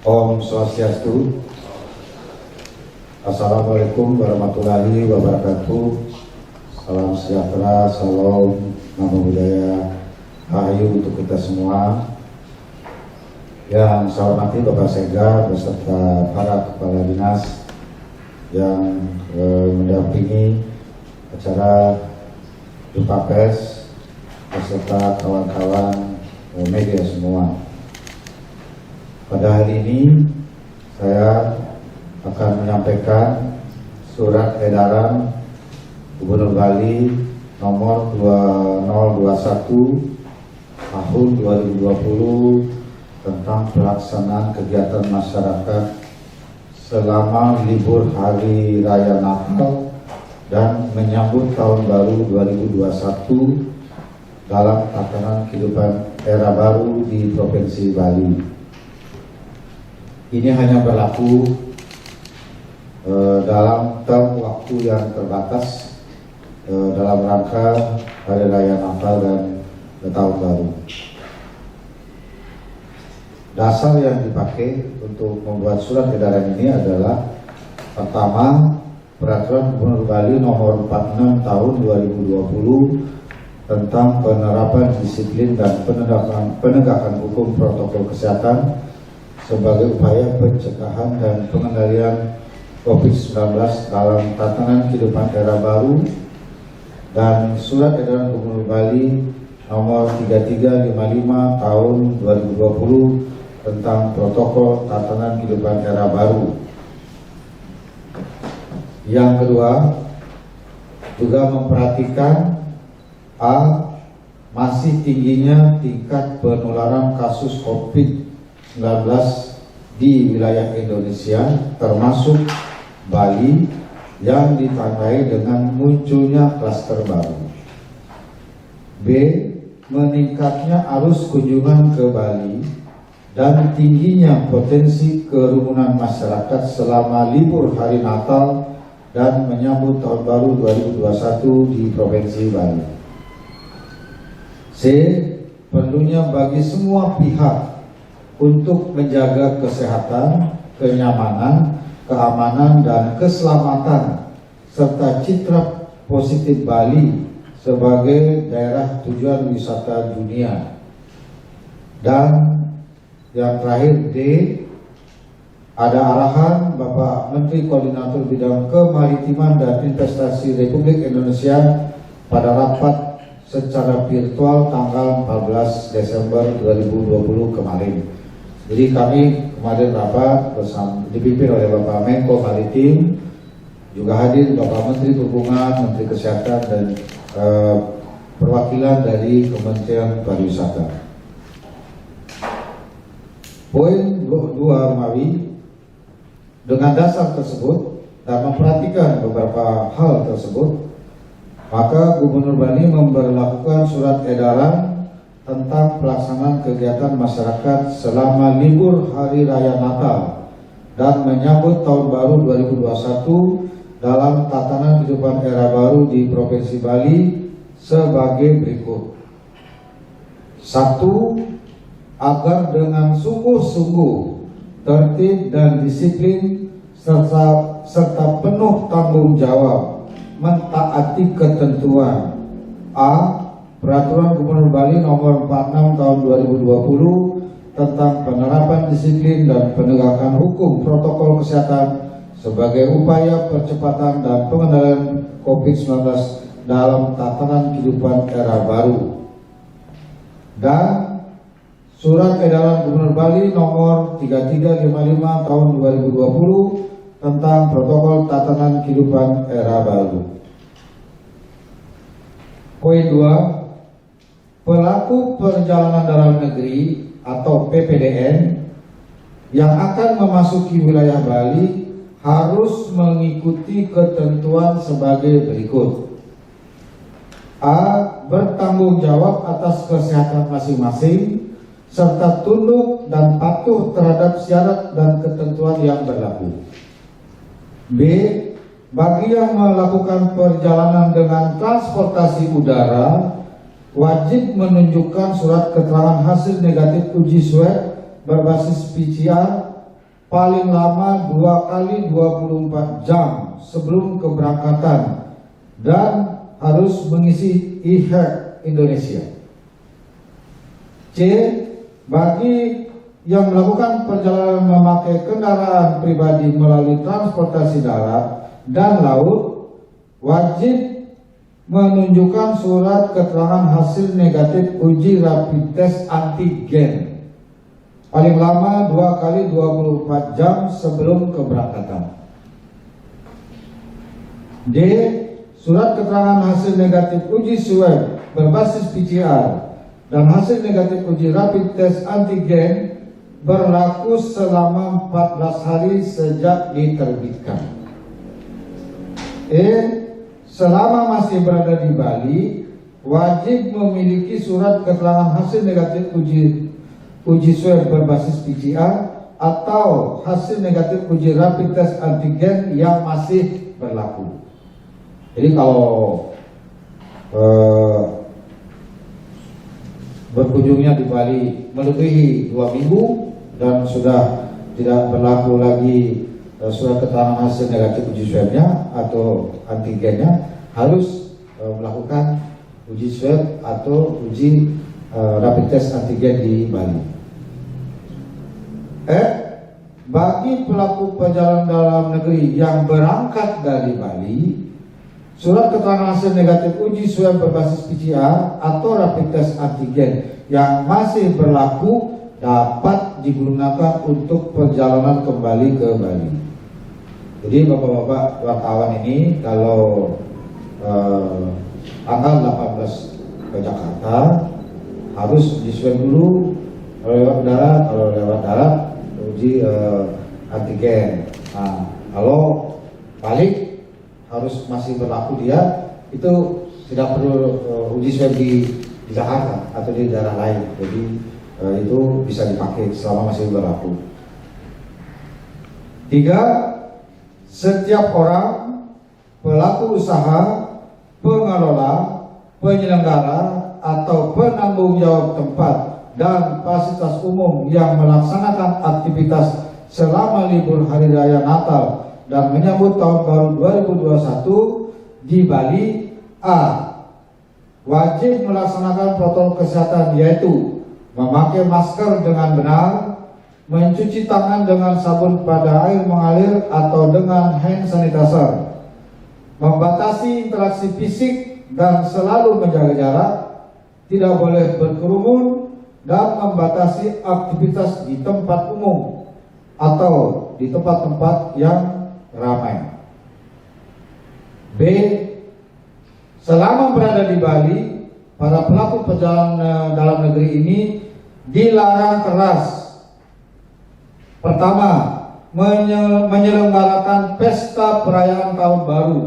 Om Swastiastu. Assalamualaikum warahmatullahi wabarakatuh. Salam sejahtera, salam namo buddhaya, rahayu untuk kita semua. Yang saya hormati Bapak Sekda beserta para kepala dinas yang mendampingi acara jumpa pers beserta kawan-kawan media semua. Pada hari ini saya akan menyampaikan surat edaran Gubernur Bali nomor 2021 tahun 2020 tentang pelaksanaan kegiatan masyarakat selama libur Hari Raya Natal dan menyambut Tahun Baru 2021 dalam tatanan kehidupan era baru di Provinsi Bali. Ini hanya berlaku dalam term waktu yang terbatas dalam rangka Hari Raya Natal dan Tahun Baru. Dasar yang dipakai untuk membuat surat edaran ini adalah pertama, Peraturan Gubernur Bali nomor 46 tahun 2020 tentang penerapan disiplin dan penegakan hukum protokol kesehatan sebagai upaya pencegahan dan pengendalian COVID-19 dalam tatanan kehidupan era baru, dan Surat Edaran Gubernur Bali nomor 3355 tahun 2020 tentang protokol tatanan kehidupan era baru. Yang kedua, juga memperhatikan masih tingginya tingkat penularan kasus COVID-19 di wilayah Indonesia, termasuk Bali, yang ditandai dengan munculnya klaster baru. B. Meningkatnya arus kunjungan ke Bali dan tingginya potensi kerumunan masyarakat selama libur hari Natal dan menyambut Tahun Baru 2021 di Provinsi Bali. C. Perlunya bagi semua pihak untuk menjaga kesehatan, kenyamanan, keamanan, dan keselamatan serta citra positif Bali sebagai daerah tujuan wisata dunia. Dan yang terakhir, D. Ada arahan Bapak Menteri Koordinator Bidang Kemaritiman dan Investasi Republik Indonesia pada rapat secara virtual tanggal 14 Desember 2020 kemarin. Jadi kami kemarin rapat dipimpin oleh Bapak Menko Maritim, juga hadir Bapak Menteri Perhubungan, Menteri Kesehatan, dan perwakilan dari Kementerian Pariwisata. Poin 2 Mawi, dengan dasar tersebut dan memperhatikan beberapa hal tersebut, maka Gubernur Bali memberlakukan surat edaran tentang pelaksanaan kegiatan masyarakat selama libur Hari Raya Natal dan menyambut Tahun Baru 2021 dalam tatanan kehidupan era baru di Provinsi Bali sebagai berikut. 1. Agar dengan sungguh-sungguh, tertib dan disiplin serta penuh tanggung jawab mentaati ketentuan Peraturan Gubernur Bali nomor 46 tahun 2020 tentang penerapan disiplin dan penegakan hukum protokol kesehatan sebagai upaya percepatan dan pengendalian COVID-19 dalam tatanan kehidupan era baru. Dan Surat Edaran Gubernur Bali nomor 3355 tahun 2020 tentang protokol tatanan kehidupan era baru. Poin 2. Pelaku perjalanan dalam negeri atau PPDN yang akan memasuki wilayah Bali harus mengikuti ketentuan sebagai berikut. Bertanggung jawab atas kesehatan masing-masing serta tunduk dan patuh terhadap syarat dan ketentuan yang berlaku. B. Bagi yang melakukan perjalanan dengan transportasi udara, wajib menunjukkan surat keterangan hasil negatif uji swab berbasis PCR paling lama 2 kali 24 jam sebelum keberangkatan dan harus mengisi e-hack Indonesia. C. Bagi yang melakukan perjalanan memakai kendaraan pribadi melalui transportasi darat dan laut wajib menunjukkan surat keterangan hasil negatif uji rapid test antigen paling lama 2 kali 24 jam sebelum keberangkatan. D. Surat keterangan hasil negatif uji swab berbasis PCR dan hasil negatif uji rapid test antigen berlaku selama 14 hari sejak diterbitkan. E. Selama masih berada di Bali, wajib memiliki surat keterangan hasil negatif uji swab berbasis PCR atau hasil negatif uji rapid test antigen yang masih berlaku. Jadi kalau berkunjungnya di Bali melebihi 2 minggu dan sudah tidak berlaku lagi surat keterangan hasil negatif uji swabnya atau antigennya, harus melakukan uji swab atau uji rapid test antigen di Bali. Bagi pelaku perjalanan dalam negeri yang berangkat dari Bali, surat keterangan hasil negatif uji swab berbasis PCR atau rapid test antigen yang masih berlaku dapat digunakan untuk perjalanan kembali ke Bali. Jadi bapak-bapak wartawan ini kalau tanggal 18 ke Jakarta harus di swab dulu kalau lewat darat, uji antigen. Nah, kalau balik harus masih berlaku dia, itu tidak perlu uji swab di Jakarta atau di daerah lain. Jadi itu bisa dipakai selama masih berlaku. 3. Setiap orang, pelaku usaha, pengelola, penyelenggara, atau penanggung jawab tempat dan fasilitas umum yang melaksanakan aktivitas selama libur Hari Raya Natal dan menyambut Tahun Baru 2021 di Bali. A. Wajib melaksanakan protokol kesehatan, yaitu memakai masker dengan benar, mencuci tangan dengan sabun pada air mengalir atau dengan hand sanitizer, membatasi interaksi fisik dan selalu menjaga jarak, tidak boleh berkerumun, dan membatasi aktivitas di tempat umum atau di tempat-tempat yang ramai. B. Selama berada di Bali, para pelaku perjalanan dalam negeri ini dilarang keras. Pertama, menyelenggarakan pesta perayaan Tahun Baru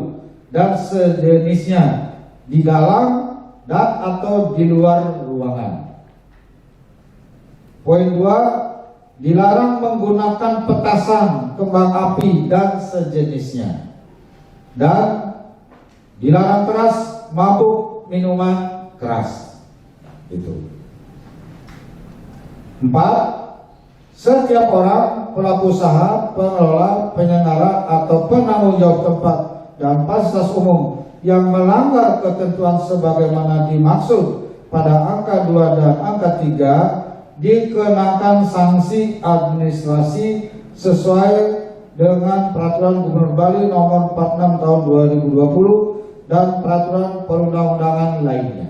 dan sejenisnya di dalam dan atau di luar ruangan. Poin 2, dilarang menggunakan petasan, kembang api dan sejenisnya. Dan dilarang keras mabuk minuman keras. Itu. 4. Setiap orang, pelaku usaha, pengelola, penyelenggara, atau penanggung jawab tempat dan fasilitas umum yang melanggar ketentuan sebagaimana dimaksud pada angka 2 dan angka 3 dikenakan sanksi administrasi sesuai dengan Peraturan Gubernur Bali Nomor 46 Tahun 2020 dan peraturan perundang-undangan lainnya.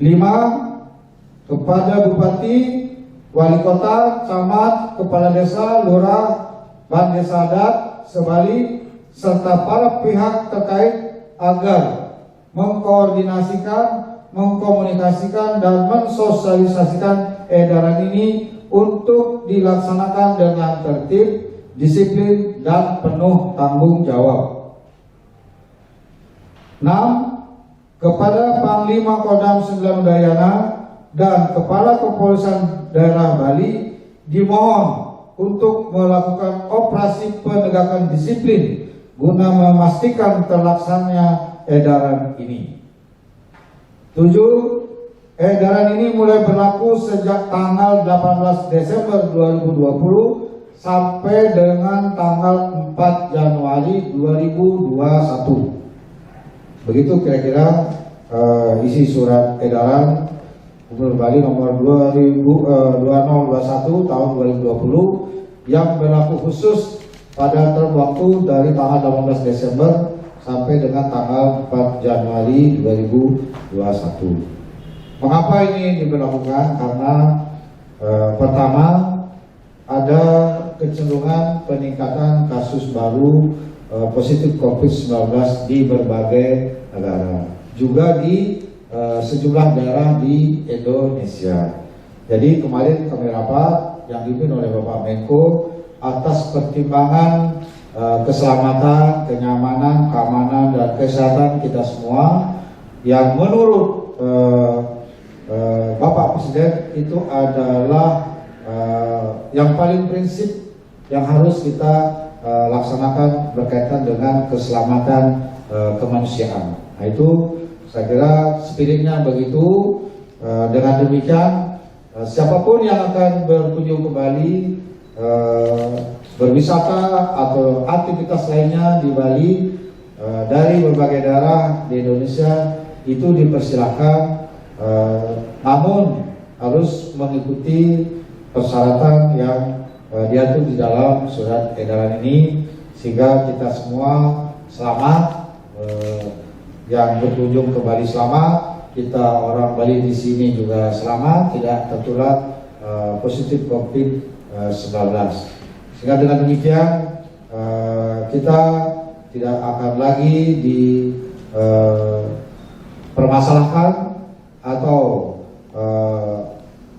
5. Kepada Bupati, Wali Kota, Camat, Kepala Desa, Lurah, Ban Desa Adat, Sebali, serta para pihak terkait agar mengkoordinasikan, mengkomunikasikan, dan mensosialisasikan edaran ini untuk dilaksanakan dengan tertib, disiplin, dan penuh tanggung jawab. 6. Kepada Panglima Kodam 9 Udayana dan Kepala Kepolisian Daerah Bali dimohon untuk melakukan operasi penegakan disiplin guna memastikan terlaksananya edaran ini. 7. Edaran ini mulai berlaku sejak tanggal 18 Desember 2020 sampai dengan tanggal 4 Januari 2021. Begitu kira-kira isi surat edaran Gubernur Bali nomor 2021 tahun 2020 yang berlaku khusus pada term waktu dari tanggal 18 Desember sampai dengan tanggal 4 Januari 2021. Mengapa ini diberlakukan? Karena pertama, ada kecenderungan peningkatan kasus baru positif COVID-19 di berbagai negara, juga di sejumlah daerah di Indonesia. Jadi kemarin kami rapat yang dipimpin oleh Bapak Menko atas pertimbangan keselamatan, kenyamanan, keamanan, dan kesehatan kita semua yang menurut Bapak Presiden itu adalah yang paling prinsip yang harus kita laksanakan berkaitan dengan keselamatan kemanusiaan. Nah itu saya kira spiritnya begitu. Dengan demikian siapapun yang akan berkunjung ke Bali, berwisata atau aktivitas lainnya di Bali dari berbagai daerah di Indonesia itu dipersilahkan, namun harus mengikuti persyaratan yang diatur di dalam surat edaran ini sehingga kita semua selamat, yang berkunjung ke Bali selamat, kita orang Bali di sini juga selamat, tidak tertular positif COVID-19. Sehingga dengan demikian kita tidak akan lagi dipermasalahkan atau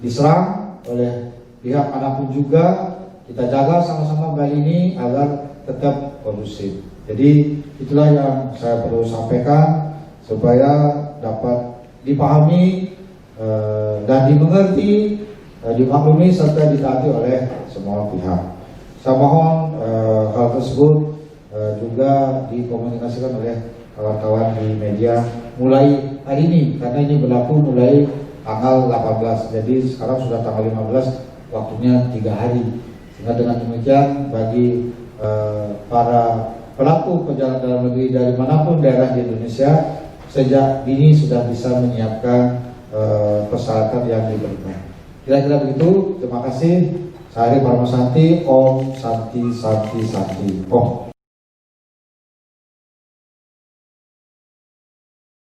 diserang oleh pihak manapun juga. Kita jaga sama-sama Bali ini agar tetap kondusif. Jadi itulah yang saya perlu sampaikan supaya dapat dipahami dan dimengerti, dimaklumi serta ditaati oleh semua pihak. Saya mohon hal tersebut juga dikomunikasikan oleh kawan-kawan di media mulai hari ini, karena ini berlaku mulai tanggal 18. Jadi sekarang sudah tanggal 15, waktunya 3 hari. Sehingga dengan demikian bagi para pelaku perjalanan dalam negeri dari manapun daerah di Indonesia sejak dini sudah bisa menyiapkan persyaratan yang diberikan. Kira-kira begitu. Terima kasih. Saya Hari Parmasanti. Om Santi Santi Santi. Om.